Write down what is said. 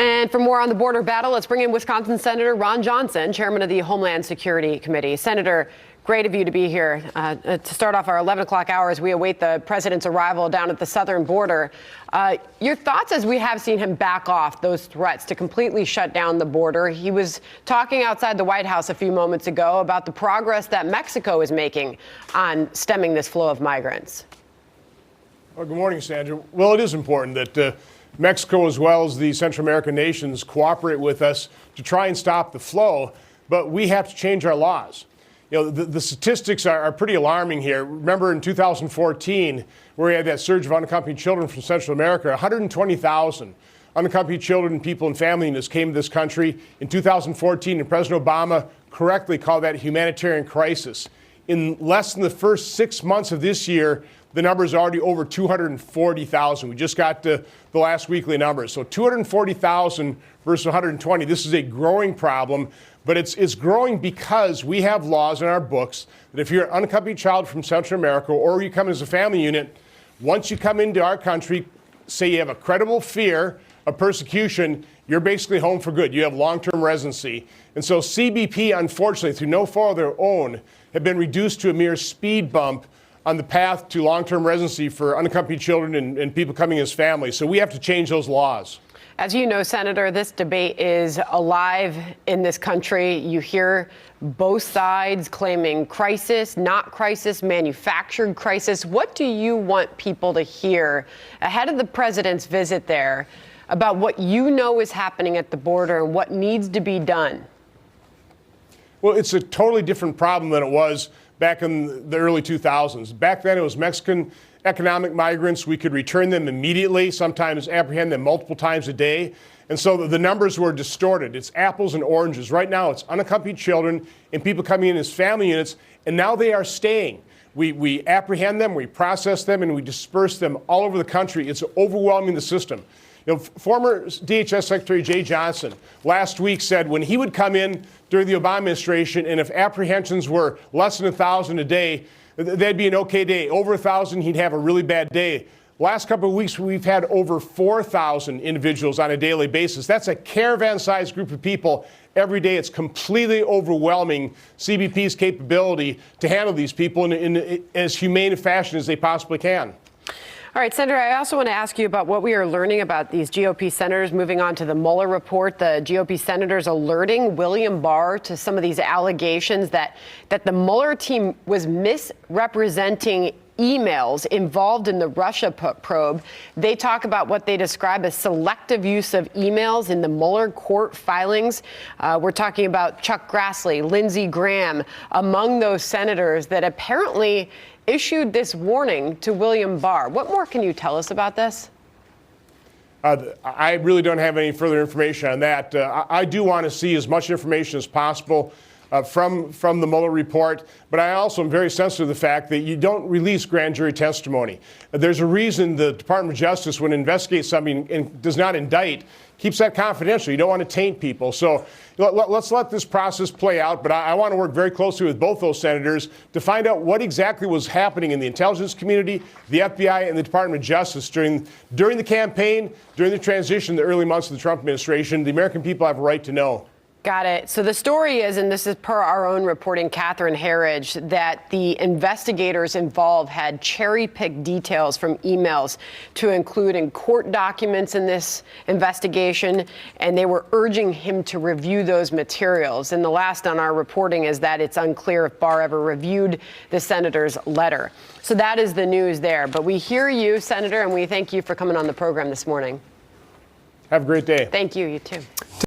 And for more on the border battle, let's bring in Wisconsin Senator Ron Johnson, chairman of the Homeland Security Committee. Senator, great of you to be here. To start off our 11 o'clock hour as we await the president's arrival down at the southern border. Your thoughts as we have seen him back off those threats to completely shut down the border. He was talking outside the White House a few moments ago about the progress that Mexico is making on stemming this flow of migrants. Well, good morning, Sandra. Well, it is important that Mexico, as well as the Central American nations, cooperate with us to try and stop the flow, but we have to change our laws. You know, the statistics are pretty alarming here. Remember in 2014, where we had that surge of unaccompanied children from Central America, 120,000 unaccompanied children, people, and family units came to this country in 2014, and President Obama correctly called that a humanitarian crisis. In less than the first 6 months of this year, the number is already over 240,000. We just got the last weekly numbers. So 240,000 versus 120. This is a growing problem, but it's growing because we have laws in our books that if you're an unaccompanied child from Central America or you come as a family unit, once you come into our country, say you have a credible fear of persecution, you're basically home for good. You have long-term residency. And so CBP, unfortunately, through no fault of their own, have been reduced to a mere speed bump on the path to long-term residency for unaccompanied children and people coming as families. So we have to change those laws. As you know, Senator, this debate is alive in this country. You hear both sides claiming crisis, not crisis, manufactured crisis. What do you want people to hear ahead of the president's visit there about what you know is happening at the border and what needs to be done? Well, it's a totally different problem than it was back in the early 2000s. Back then, it was Mexican economic migrants. We could return them immediately, sometimes apprehend them multiple times a day. And so the numbers were distorted. It's apples and oranges. Right now, it's unaccompanied children and people coming in as family units, and now they are staying. We apprehend them, we process them, and we disperse them all over the country. It's overwhelming the system. You know, former DHS Secretary Jay Johnson last week said when he would come in during the Obama administration, and if apprehensions were less than 1,000 a day, that'd be an okay day. Over 1,000, he'd have a really bad day. Last couple of weeks, we've had over 4,000 individuals on a daily basis. That's a caravan-sized group of people every day. It's completely overwhelming CBP's capability to handle these people in as humane a fashion as they possibly can. All right, Senator, I also want to ask you about what we are learning about these GOP senators moving on to the Mueller report. The GOP senators alerting William Barr to some of these allegations that the Mueller team was misrepresenting emails involved in the Russia probe. They talk about what they describe as selective use of emails in the Mueller court filings. We're talking about Chuck Grassley, Lindsey Graham, among those senators that apparently issued this warning to William Barr. What more can you tell us about this? I really don't have any further information on that. I do want to see as much information as possible from the Mueller report, but I also am very sensitive to the fact that you don't release grand jury testimony. There's a reason the Department of Justice, when it investigates something and does not indict, keeps that confidential. You don't want to taint people. So let's let this process play out, but I want to work very closely with both those senators to find out what exactly was happening in the intelligence community, the FBI, and the Department of Justice during the campaign, during the transition, the early months of the Trump administration. The American people have a right to know. Got it. So the story is, and this is per our own reporting, Catherine Herridge, that the investigators involved had cherry-picked details from emails to include in court documents in this investigation, and they were urging him to review those materials. And the last on our reporting is that it's unclear if Barr ever reviewed the senator's letter. So that is the news there. But we hear you, Senator, and we thank you for coming on the program this morning. Have a great day. Thank you. You too.